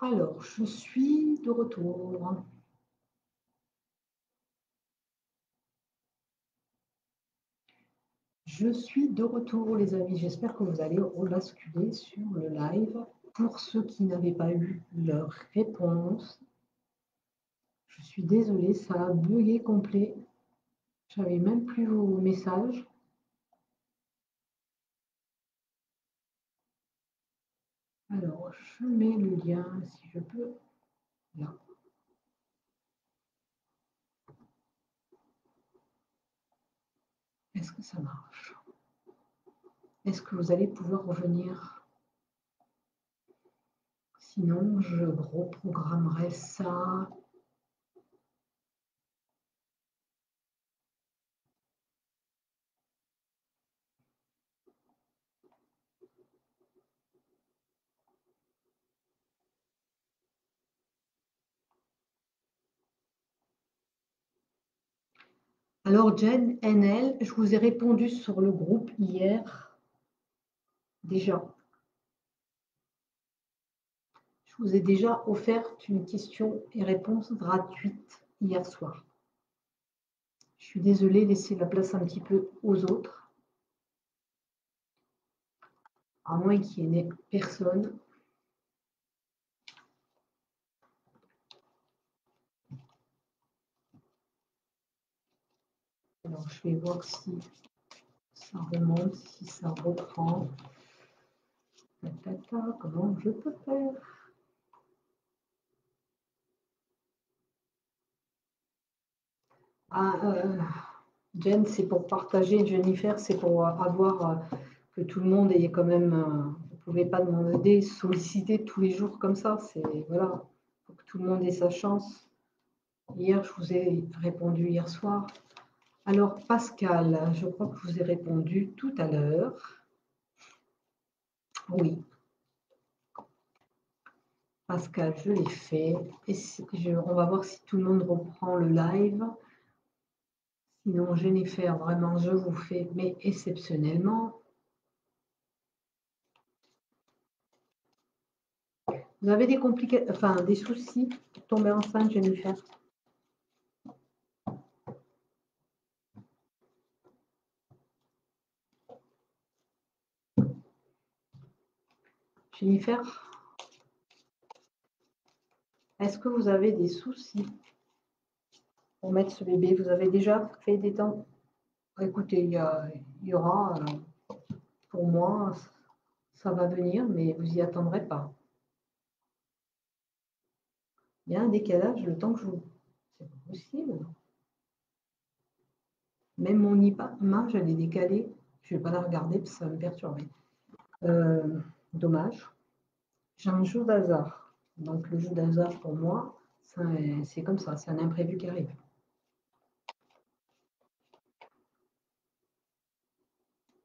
Alors, je suis de retour. Je suis de retour, les amis. J'espère que vous allez rebasculer sur le live. Pour ceux qui n'avaient pas eu leur réponse, je suis désolée, ça a bugué complet. J'avais même plus vos messages. Alors, je mets le lien, si je peux, là. Est-ce que ça marche? Est-ce que vous allez pouvoir revenir? Sinon, je reprogrammerai ça. Alors, Jen, NL, je vous ai répondu sur le groupe hier, déjà. Je vous ai déjà offert une question et réponse gratuite hier soir. Je suis désolée, laissez la place un petit peu aux autres. À moins qu'il n'y ait personne. Alors, je vais voir si ça remonte, si ça reprend. Comment je peux faire? Jen, c'est pour partager. Jennifer, c'est pour avoir que tout le monde ait quand même. Vous ne pouvez pas demander, solliciter tous les jours comme ça. C'est voilà, faut que tout le monde ait sa chance. Hier, je vous ai répondu hier soir. Alors, Pascal, je crois que je vous ai répondu tout à l'heure. Oui. Pascal, je l'ai fait. Et on va voir si tout le monde reprend le live. Sinon, Jennifer, vraiment, je vous fais, mais exceptionnellement. Vous avez des complications, enfin des soucis pour tomber enceinte, Jennifer? Jennifer, est-ce que vous avez des soucis pour mettre ce bébé? Vous avez déjà fait des temps? Écoutez, il y aura, pour moi, ça va venir, mais vous n'y attendrez pas. Il y a un décalage, le temps que je vous... C'est pas possible. Même mon image, elle est décalée. Je ne vais pas la regarder parce que ça va me perturber. Dommage. J'ai un jeu d'hasard. Donc le jeu d'hasard pour moi, c'est comme ça, c'est un imprévu qui arrive.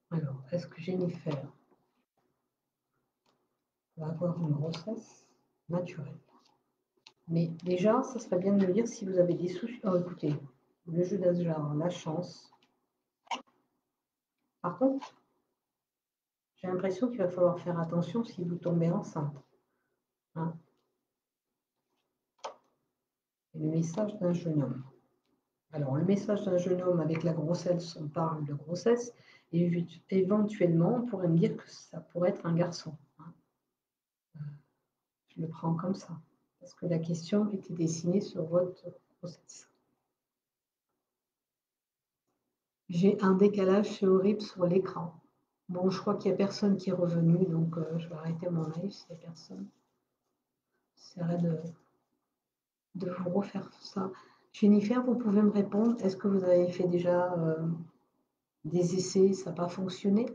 Alors, est-ce que Jennifer va avoir une grossesse naturelle? Mais déjà, ça serait bien de me dire si vous avez des soucis. Oh, écoutez, le jeu d'hasard, la chance. Par contre, j'ai l'impression qu'il va falloir faire attention si vous tombez enceinte. Hein? Et le message d'un jeune homme. Alors, le message d'un jeune homme avec la grossesse, on parle de grossesse, et éventuellement, on pourrait me dire que ça pourrait être un garçon. Hein. Je le prends comme ça, parce que la question était dessinée sur votre grossesse. J'ai un décalage, c'est horrible sur l'écran. Bon, je crois qu'il n'y a personne qui est revenu, donc je vais arrêter mon live s'il n'y a personne. J'essaierai de vous refaire ça. Jennifer, vous pouvez me répondre, est-ce que vous avez fait déjà des essais, ça n'a pas fonctionné?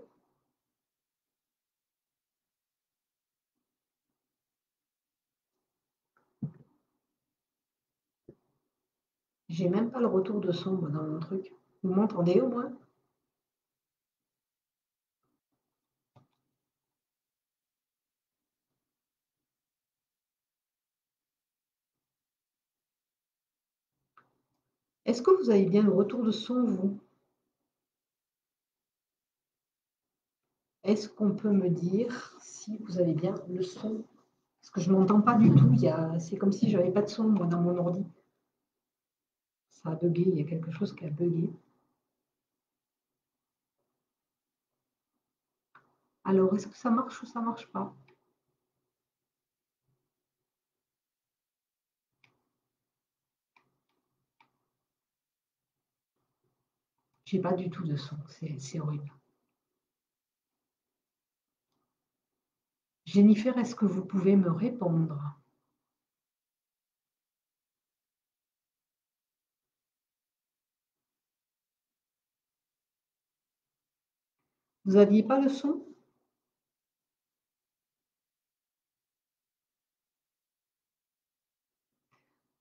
J'ai même pas le retour de son moi, dans mon truc. Vous m'entendez au moins? Est-ce que vous avez bien le retour de son, vous? Est-ce qu'on peut me dire si vous avez bien le son? Parce que je ne m'entends pas du tout. C'est comme si je n'avais pas de son, moi, dans mon ordi. Ça a bugué, il y a quelque chose qui a bugué. Alors, est-ce que ça marche ou ça ne marche pas? J'ai pas du tout de son, c'est horrible. Jennifer, est-ce que vous pouvez me répondre? Vous n'aviez pas le son?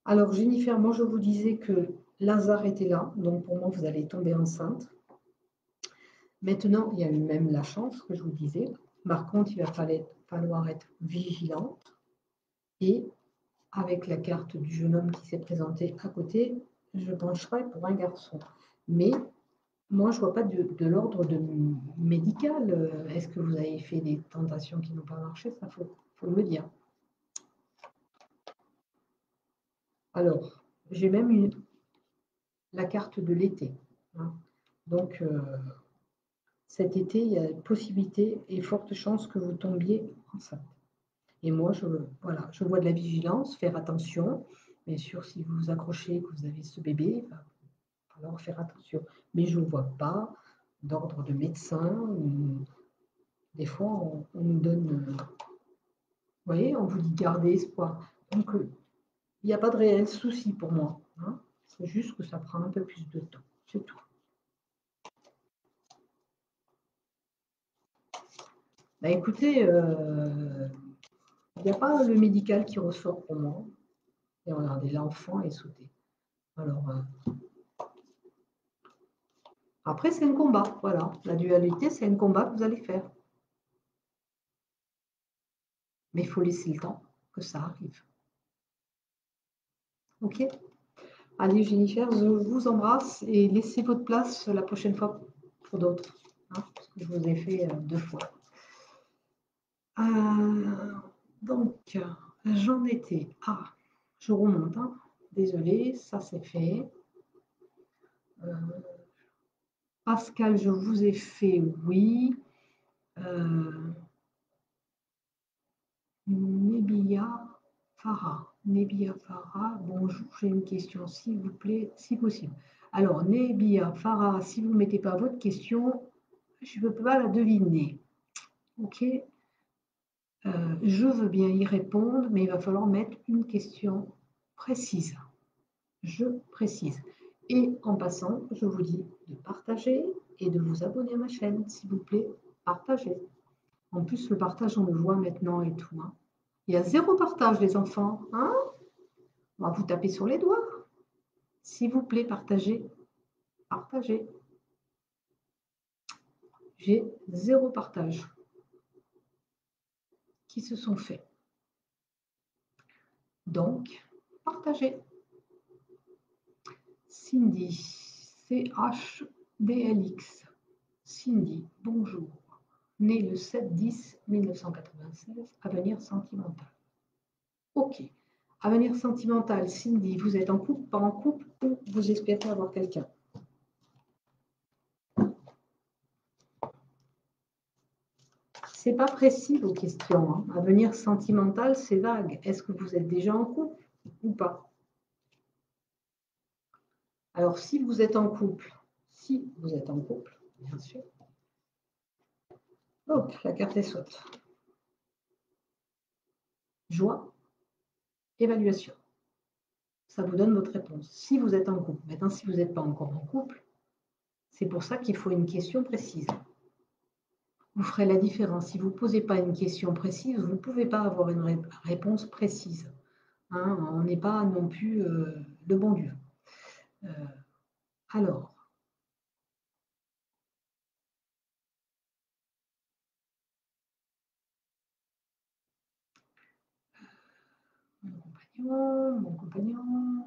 Alors, Jennifer, moi, je vous disais que Lazare était là, donc pour moi, vous allez tomber enceinte. Maintenant, il y a eu même la chance que je vous disais. Par contre, il va falloir être vigilante. Et avec la carte du jeune homme qui s'est présenté à côté, je pencherai pour un garçon. Mais moi, je ne vois pas de l'ordre de médical. Est-ce que vous avez fait des tentations qui n'ont pas marché? Ça, faut me dire. Alors, j'ai même la carte de l'été. Hein. Donc, cet été, il y a possibilité et forte chance que vous tombiez enceinte. Et moi, voilà, je vois de la vigilance, faire attention. Bien sûr, si vous vous accrochez, que vous avez ce bébé, il va falloir faire attention. Mais je ne vois pas d'ordre de médecin. Des fois, on nous donne, vous voyez, on vous dit gardez espoir. Donc, il n'y a pas de réel souci pour moi. Hein. C'est juste que ça prend un peu plus de temps. C'est tout. Bah, écoutez, il n'y a pas le médical qui ressort pour moi. Et regardez, l'enfant est sauté. Alors, après, c'est un combat. Voilà, la dualité, c'est un combat que vous allez faire. Mais il faut laisser le temps que ça arrive. Ok? Allez, Jennifer, je vous embrasse et laissez votre place la prochaine fois pour d'autres. Hein, parce que je vous ai fait 2 fois. Donc, j'en étais. Je remonte. Hein. Désolée, ça c'est fait. Pascal, je vous ai fait oui. Nebia Farah. Nebia Farah, bonjour, j'ai une question, s'il vous plaît, si possible. Alors, Nebia Farah, si vous ne mettez pas votre question, je ne peux pas la deviner. Ok, je veux bien y répondre, mais il va falloir mettre une question précise. Je précise. Et en passant, je vous dis de partager et de vous abonner à ma chaîne, s'il vous plaît, partagez. En plus, le partage, on le voit maintenant et tout. Hein. Il y a 0 partage, les enfants. Hein, on va vous taper sur les doigts. S'il vous plaît, partagez. Partagez. J'ai 0 partage qui se sont faits. Donc, partagez. Cindy, CHDLX. Cindy, bonjour. Né le 7-10-1996, avenir sentimental. Ok. Avenir sentimental, Cindy, vous êtes en couple, pas en couple, ou vous espérez avoir quelqu'un? C'est pas précis vos questions. Hein. Avenir sentimental, c'est vague. Est-ce que vous êtes déjà en couple ou pas? Alors, si vous êtes en couple, bien sûr. Hop, la carte est saute. Joie, évaluation. Ça vous donne votre réponse. Si vous êtes en couple. Maintenant, si vous n'êtes pas encore en couple, c'est pour ça qu'il faut une question précise. Vous ferez la différence. Si vous ne posez pas une question précise, vous ne pouvez pas avoir une réponse précise. Hein, on n'est pas non plus le bon Dieu. Alors, mon compagnon.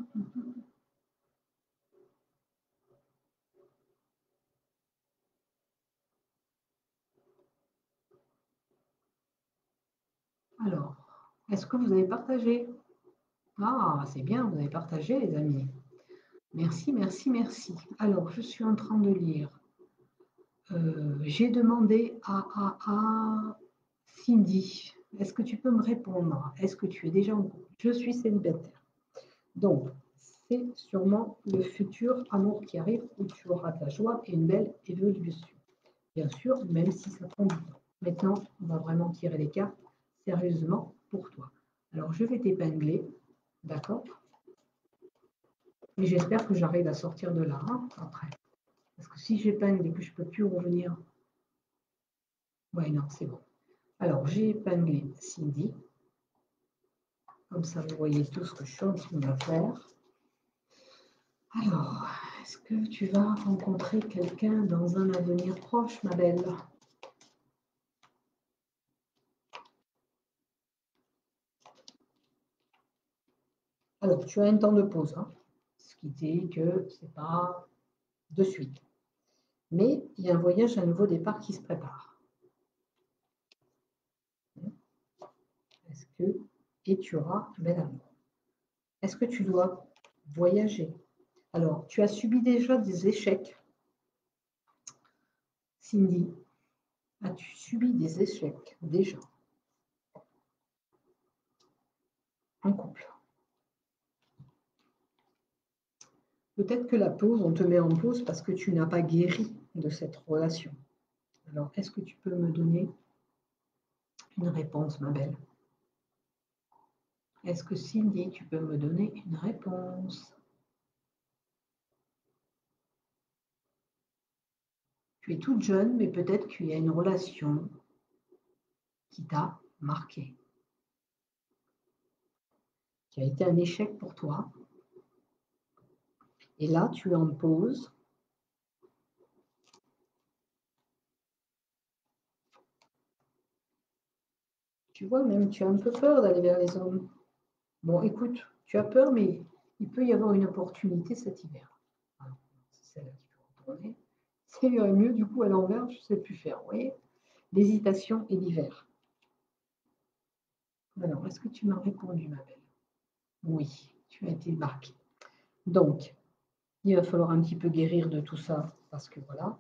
Alors, Est-ce que vous avez partagé? Ah, c'est bien, vous avez partagé, les amis. Merci, merci, merci. Alors, je suis en train de lire. J'ai demandé à Cindy, est-ce que tu peux me répondre? Est-ce que tu es déjà en couple? Je suis célibataire. Donc, c'est sûrement le futur amour qui arrive où tu auras de la joie et une belle évolution. Bien sûr, même si ça prend du temps. Maintenant, on va vraiment tirer les cartes sérieusement pour toi. Alors, je vais t'épingler, d'accord? Mais j'espère que j'arrive à sortir de là hein, après. Parce que si j'épingle et que je ne peux plus revenir, ouais, non, c'est bon. Alors, j'ai épinglé Cindy. Comme ça, vous voyez tout ce que je suis en train de faire. Alors, est-ce que tu vas rencontrer quelqu'un dans un avenir proche, ma belle? Alors, tu as un temps de pause, hein, ce qui dit que ce n'est pas de suite. Mais il y a un voyage, un nouveau départ qui se prépare. Est-ce que, et tu auras un bel amour. Est-ce que tu dois voyager? Alors, tu as subi déjà des échecs. Cindy, as-tu subi des échecs déjà en couple? Peut-être que la pause, on te met en pause parce que tu n'as pas guéri de cette relation. Alors, est-ce que tu peux me donner une réponse, ma belle? Est-ce que Cindy, tu peux me donner une réponse? Tu es toute jeune, mais peut-être qu'il y a une relation qui t'a marqué, qui a été un échec pour toi. Et là, tu es en pause. Tu vois, même tu as un peu peur d'aller vers les hommes. Bon, écoute, tu as peur, mais il peut y avoir une opportunité cet hiver. Alors, c'est celle-là qu'il faut retourner. C'est mieux, du coup, à l'envers, je ne sais plus faire. Vous voyez, l'hésitation et l'hiver. Alors, est-ce que tu m'as répondu, ma belle? Oui, tu as été marquée. Donc, il va falloir un petit peu guérir de tout ça, parce que voilà,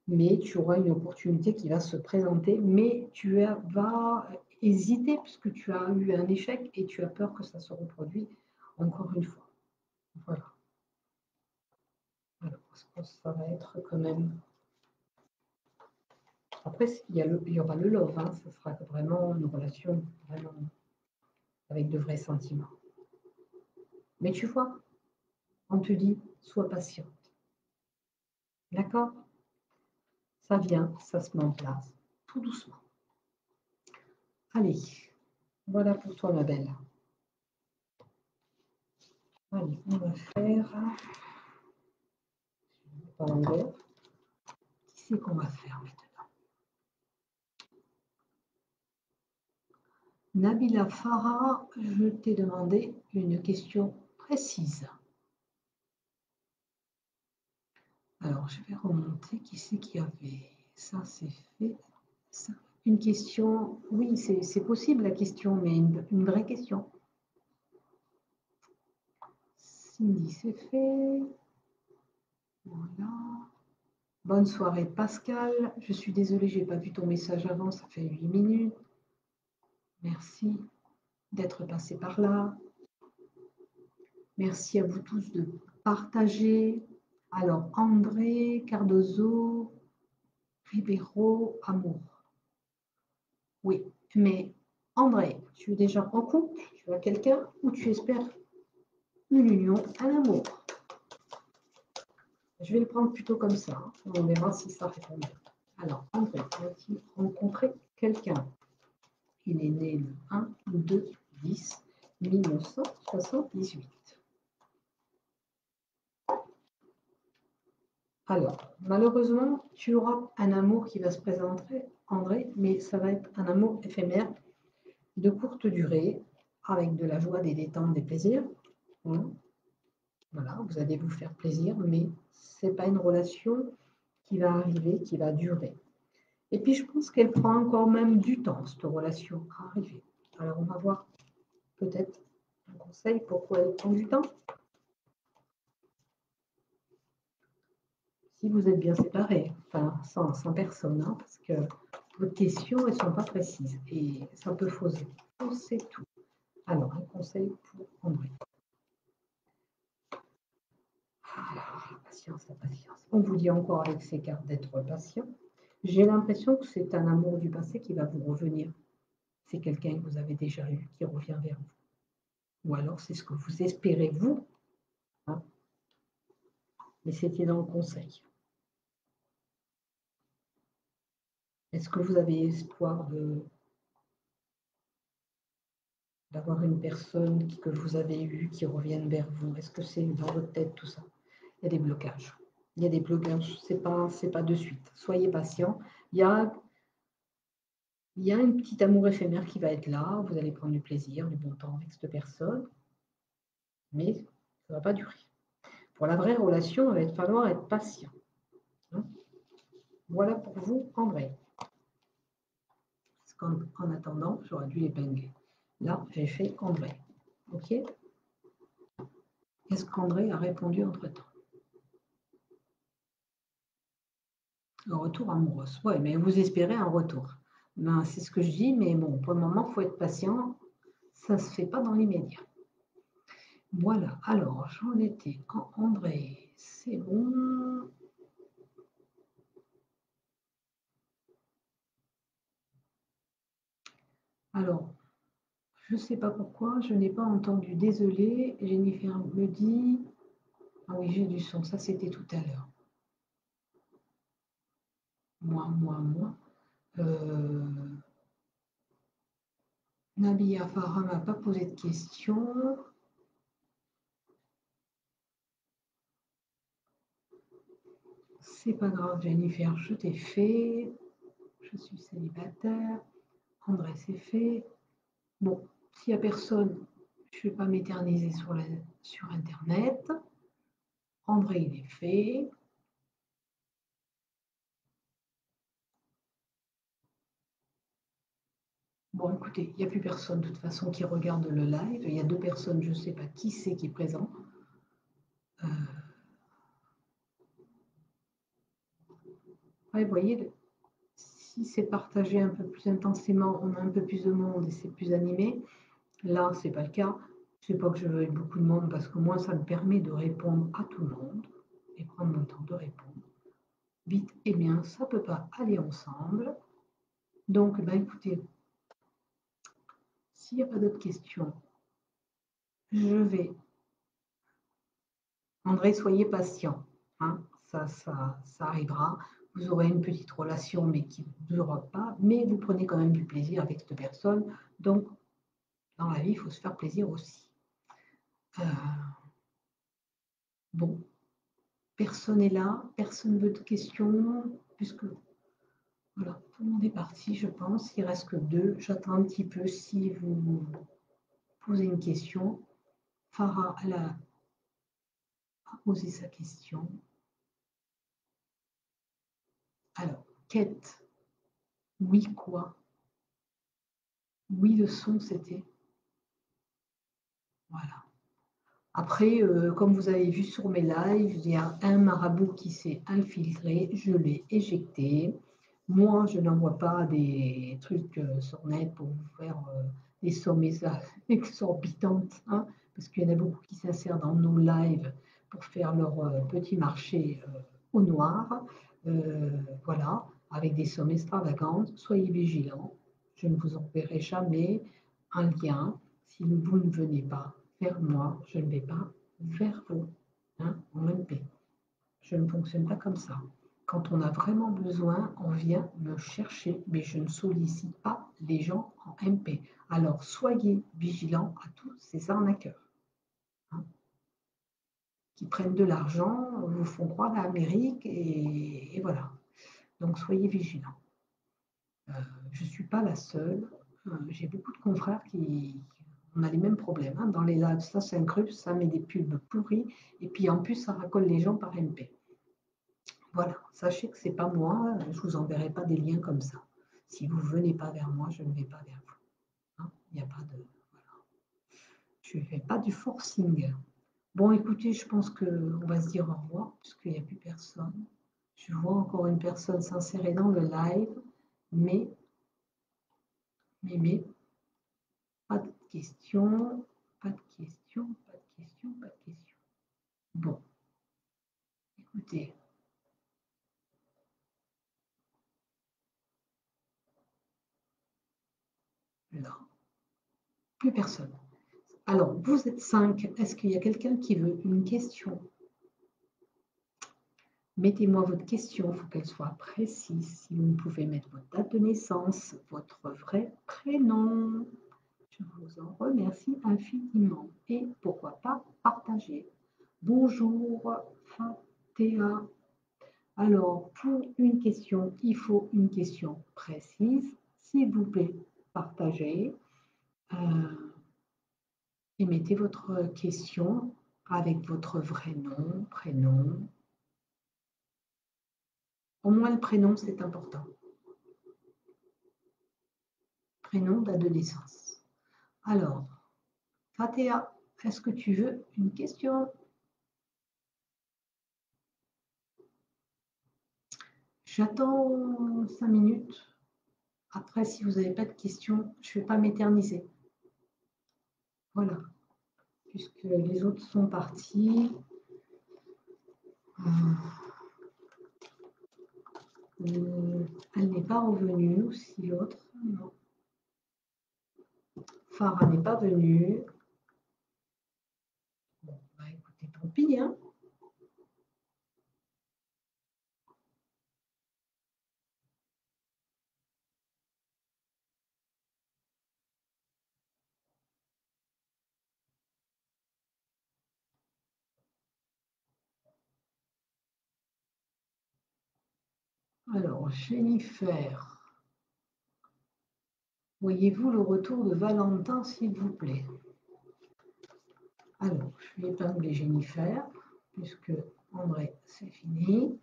mais tu auras une opportunité qui va se présenter, mais vas hésiter puisque tu as eu un échec et tu as peur que ça se reproduise encore une fois. Voilà. Alors, je pense que ça va être quand même. Après, il y aura le love, hein, ça sera vraiment une relation vraiment avec de vrais sentiments. Mais tu vois, on te dit, sois patiente. D'accord? Ça vient, ça se met en place, tout doucement. Allez, voilà pour toi, ma belle. Allez, on va faire. Pas l'envers. Qui c'est qu'on va faire maintenant? Nabila Farah, je t'ai demandé une question précise. Alors, je vais remonter. Qui c'est qui avait? Ça, c'est fait. Ça. Une question. Oui, c'est possible la question, mais une vraie question. Cindy, c'est fait. Voilà. Bonne soirée, Pascal. Je suis désolée, je n'ai pas vu ton message avant, ça fait 8 minutes. Merci d'être passé par là. Merci à vous tous de partager. Alors, André, Cardozo, Ribeiro, Amour. Oui, mais André, tu es déjà en couple, tu as quelqu'un ou tu espères une union, un amour? Je vais le prendre plutôt comme ça. Hein. On verra si ça répond bien. Alors, André, a-t-il rencontré quelqu'un? Il est né le 1 2 10 1978. Alors, malheureusement, tu auras un amour qui va se présenter, André, mais ça va être un amour éphémère, de courte durée, avec de la joie, des détentes, des plaisirs. Voilà, vous allez vous faire plaisir, mais ce n'est pas une relation qui va arriver, qui va durer. Et puis, je pense qu'elle prend encore même du temps, cette relation, à arriver. Alors, on va voir peut-être un conseil pourquoi elle prend du temps. Si vous êtes bien séparés, enfin sans personne, hein, parce que vos questions, elles ne sont pas précises et ça peut fausser. C'est tout. Alors, un conseil pour André. Alors, la patience, la patience. On vous dit encore avec ces cartes d'être patient. J'ai l'impression que c'est un amour du passé qui va vous revenir. C'est quelqu'un que vous avez déjà eu qui revient vers vous. Ou alors c'est ce que vous espérez vous. Hein, mais c'était dans le conseil. Est-ce que vous avez espoir d'avoir une personne que vous avez eue qui revienne vers vous? Est-ce que c'est dans votre tête tout ça? Il y a des blocages. Il y a des blocages, c'est pas de suite. Soyez patient. Il y a un petit amour éphémère qui va être là. Vous allez prendre du plaisir, du bon temps avec cette personne, mais ça ne va pas durer. Pour la vraie relation, il va falloir être patient. Hein. Voilà pour vous, André. Parce qu'en attendant, j'aurais dû épingler. Là, j'ai fait André. OK? Est-ce qu'André a répondu entre-temps? Un retour amoureux. Oui, mais vous espérez un retour. Ben, c'est ce que je dis, mais bon, pour le moment, il faut être patient. Ça ne se fait pas dans l'immédiat. Voilà, alors j'en étais en André. C'est bon. Alors, je ne sais pas pourquoi, je n'ai pas entendu. Désolée, Jennifer me dit. Ah oui, j'ai du son, ça c'était tout à l'heure. Moi. Nabila Farah m'a pas posé de questions. C'est pas grave, Jennifer, je t'ai fait. Je suis célibataire. André, c'est fait. Bon, s'il n'y a personne, je ne vais pas m'éterniser sur Internet. André, il est fait. Bon, écoutez, il n'y a plus personne de toute façon qui regarde le live. Il y a 2 personnes, je ne sais pas qui c'est qui est présent. Ouais, vous voyez, si c'est partagé un peu plus intensément, on a un peu plus de monde et c'est plus animé. Là, ce n'est pas le cas. Je ne sais pas que je veuille beaucoup de monde parce que moi, ça me permet de répondre à tout le monde et prendre mon temps de répondre. Vite et bien, ça ne peut pas aller ensemble. Donc, ben, écoutez, s'il n'y a pas d'autres questions, je vais. André, soyez patient. Hein, ça arrivera. Vous aurez une petite relation, mais qui ne durera pas. Mais vous prenez quand même du plaisir avec cette personne. Donc, dans la vie, il faut se faire plaisir aussi. Bon, personne n'est là, personne ne veut de questions, puisque voilà, tout le monde est parti, je pense. Il ne reste que 2. J'attends un petit peu si vous posez une question. Farah, elle a posé sa question. Alors, Kate, oui quoi? Oui, le son, c'était. Voilà. Après, comme vous avez vu sur mes lives, il y a un marabout qui s'est infiltré, je l'ai éjecté. Moi, je n'envoie pas des trucs sur net pour vous faire des sommes exorbitantes, hein, parce qu'il y en a beaucoup qui s'insèrent dans nos lives pour faire leur petit marché au noir. Voilà, avec des sommes extravagantes. Soyez vigilants. Je ne vous enverrai jamais un lien si vous ne venez pas vers moi, je ne vais pas vers vous, hein, en MP. Je ne fonctionne pas comme ça. Quand on a vraiment besoin, on vient me chercher, mais je ne sollicite pas les gens en MP. Alors soyez vigilants à tous ces arnaqueurs, hein, qui prennent de l'argent, vous font croire à l'Amérique et voilà. Donc soyez vigilants. Je ne suis pas la seule. J'ai beaucoup de confrères qui on a les mêmes problèmes, hein. Dans les lives, ça s'incruste, ça met des pubs pourries, et puis en plus, ça racole les gens par MP. Voilà, sachez que c'est pas moi, je ne vous enverrai pas des liens comme ça. Si vous ne venez pas vers moi, je ne vais pas vers vous. Hein. Il n'y a pas de. Voilà. Je ne fais pas du forcing. Bon, écoutez, je pense qu'on va se dire au revoir, puisqu'il n'y a plus personne. Je vois encore une personne s'insérer dans le live, mais, pas de questions, pas de questions, pas de questions, pas de questions. Bon, écoutez. Là, plus personne. Alors, vous êtes 5. Est-ce qu'il y a quelqu'un qui veut une question? Mettez-moi votre question, il faut qu'elle soit précise. Si vous pouvez mettre votre date de naissance, votre vrai prénom. Je vous en remercie infiniment. Et pourquoi pas partager. Bonjour, Fatéa. Alors, pour une question, il faut une question précise. S'il vous plaît, partagez. Et mettez votre question avec votre vrai nom, prénom. Au moins le prénom, c'est important. Prénom, date de naissance. Alors, Fatéa, est-ce que tu veux une question? J'attends 5 minutes. Après, si vous n'avez pas de questions, je ne vais pas m'éterniser. Voilà. Puisque les autres sont partis. Elle n'est pas revenue aussi, l'autre. Non. Farah n'est pas venue. Bon, bah écoutez, tant pis, hein. Alors, Jennifer, voyez-vous le retour de Valentin, s'il vous plaît? Alors, je vais épingler Jennifer, puisque André, c'est fini.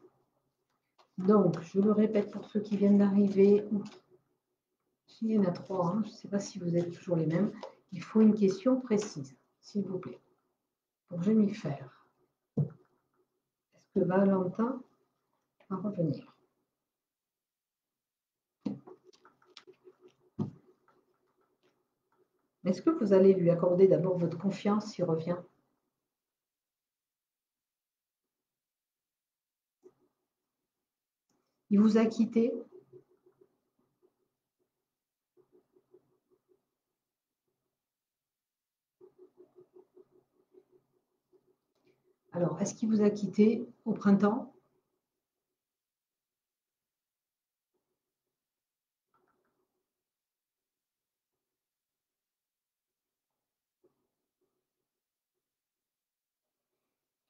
Donc, je le répète pour ceux qui viennent d'arriver. Il y en a 3, hein, je ne sais pas si vous êtes toujours les mêmes. Il faut une question précise, s'il vous plaît. Pour Jennifer, est-ce que Valentin va revenir? Est-ce que vous allez lui accorder d'abord votre confiance s'il revient? Il vous a quitté? Alors, est-ce qu'il vous a quitté au printemps?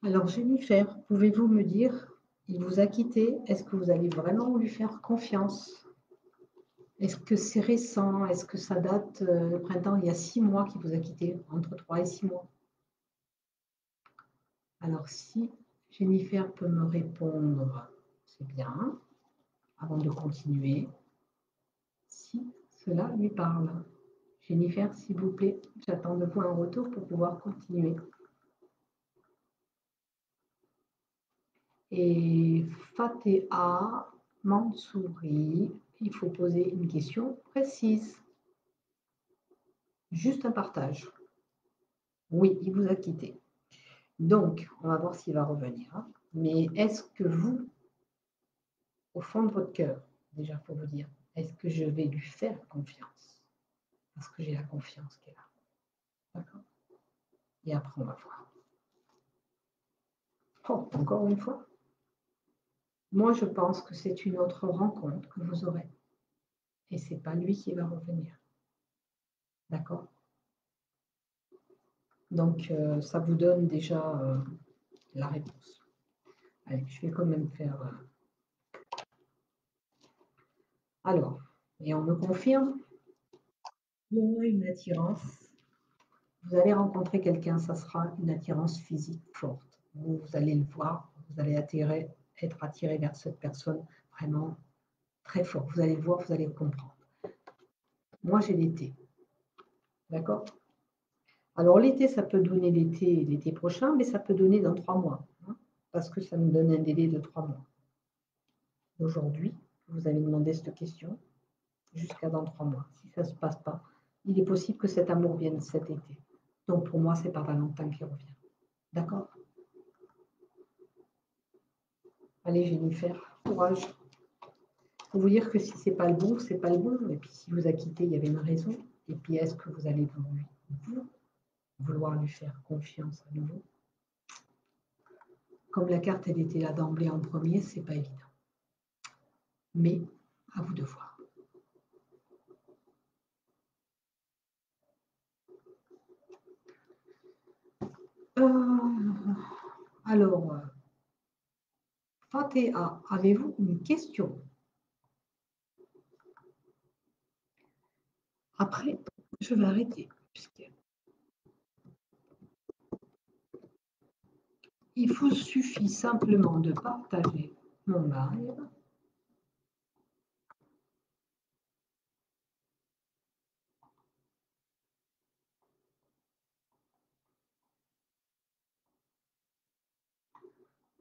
Alors, Jennifer, pouvez-vous me dire, il vous a quitté, est-ce que vous allez vraiment lui faire confiance? Est-ce que c'est récent? Est-ce que ça date le printemps? Il y a 6 mois qu'il vous a quitté, entre 3 et 6 mois. Alors, si Jennifer peut me répondre, c'est bien, avant de continuer, si cela lui parle. Jennifer, s'il vous plaît, j'attends de vous un retour pour pouvoir continuer. Et Fatéa Mansouri, il faut poser une question précise. Juste un partage. Oui, il vous a quitté. Donc, on va voir s'il va revenir. Mais est-ce que vous, au fond de votre cœur, déjà pour vous dire, est-ce que je vais lui faire confiance? Parce que j'ai la confiance qu'elle a. D'accord? Et après, on va voir. Oh, encore une fois. Moi, je pense que c'est une autre rencontre que vous aurez. Et ce n'est pas lui qui va revenir. D'accord? Donc, ça vous donne déjà la réponse. Allez, je vais quand même faire... Alors, et on me confirme, il y a une attirance. Vous allez rencontrer quelqu'un, ça sera une attirance physique forte. Vous allez le voir, vous allez être attiré vers cette personne vraiment très fort. Vous allez le voir, vous allez le comprendre. Moi, j'ai l'été. D'accord? Alors l'été, ça peut donner l'été prochain, mais ça peut donner dans 3 mois, hein, parce que ça nous donne un délai de 3 mois. Aujourd'hui, vous avez demandé cette question, jusqu'à dans 3 mois. Si ça ne se passe pas, il est possible que cet amour vienne cet été. Donc pour moi, c'est pas Valentin qui revient. D'accord? Allez Jennifer, courage. Pour vous dire que si c'est pas le bon, c'est pas le bon. Et puis si vous a quitté, il y avait une raison. Et puis est-ce que vous allez vouloir lui faire confiance à nouveau? Comme la carte, elle était là d'emblée en premier, c'est pas évident. Mais à vous de voir. Alors, Fatéa, avez-vous une question? Après, je vais arrêter. Il vous suffit simplement de partager mon live.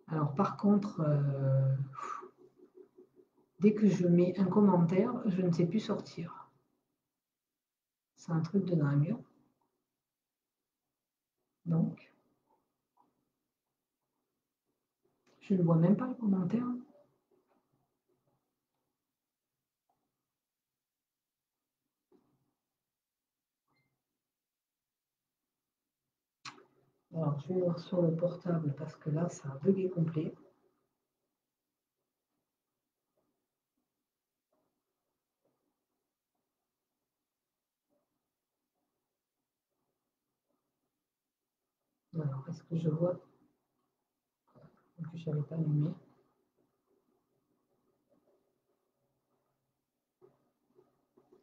Alors par contre, dès que je mets un commentaire, je ne sais plus sortir. C'est un truc de dingue. Donc, je ne vois même pas le commentaire. Alors, je vais voir sur le portable parce que là, ça a bugué complet. Alors, est-ce que je vois que je n'avais pas allumé?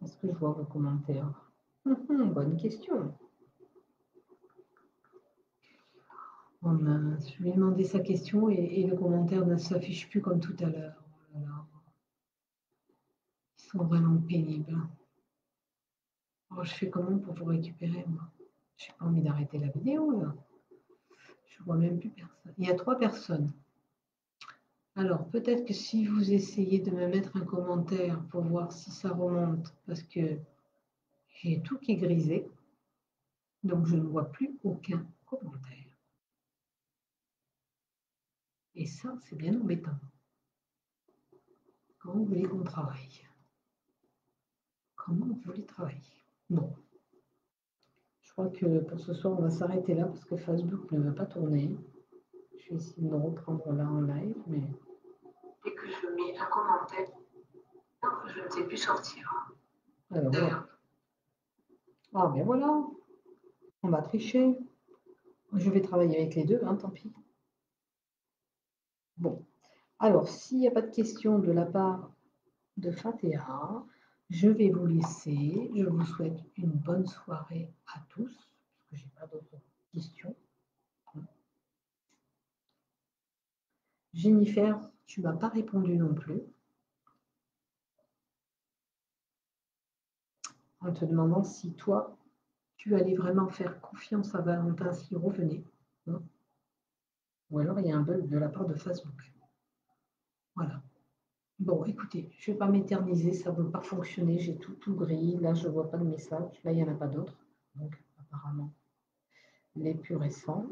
Est-ce que je vois vos commentaires? Bonne question. Oh mince, je lui ai demandé sa question et le commentaire ne s'affiche plus comme tout à l'heure. Oh là là. Ils sont vraiment pénibles. Alors, je fais comment pour vous récupérer, moi? Je n'ai pas envie d'arrêter la vidéo, là. Je ne vois même plus personne. Il y a 3 personnes. Alors, peut-être que si vous essayez de me mettre un commentaire pour voir si ça remonte, parce que j'ai tout qui est grisé, donc je ne vois plus aucun commentaire. Et ça, c'est bien embêtant. Comment vous voulez qu'on travaille? Comment vous voulez travailler? Bon. Je crois que pour ce soir, on va s'arrêter là parce que Facebook ne veut pas tourner. Je vais essayer de reprendre là en live, mais dès que je mets un commentaire, je ne sais plus sortir. Alors, voilà. Ah, ben voilà, on va tricher. Je vais travailler avec les deux, hein, tant pis. Bon, alors, s'il n'y a pas de questions de la part de Fatéa, je vais vous laisser. Je vous souhaite une bonne soirée à tous, parce que je n'ai pas d'autres questions. Jennifer, tu ne m'as pas répondu non plus, en te demandant si toi, tu allais vraiment faire confiance à Valentin s'il revenait. Hein. Ou alors il y a un bug de la part de Facebook. Voilà. Bon, écoutez, je ne vais pas m'éterniser, ça ne veut pas fonctionner, j'ai tout gris. Là, je ne vois pas de message. Là, il n'y en a pas d'autres. Donc, apparemment, les plus récents.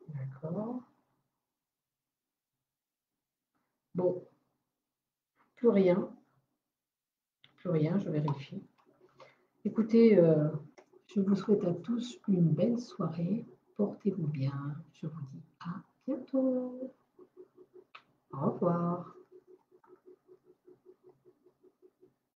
D'accord. Bon, plus rien. Plus rien, je vérifie. Écoutez, je vous souhaite à tous une belle soirée. Portez-vous bien. Je vous dis à bientôt. Au revoir.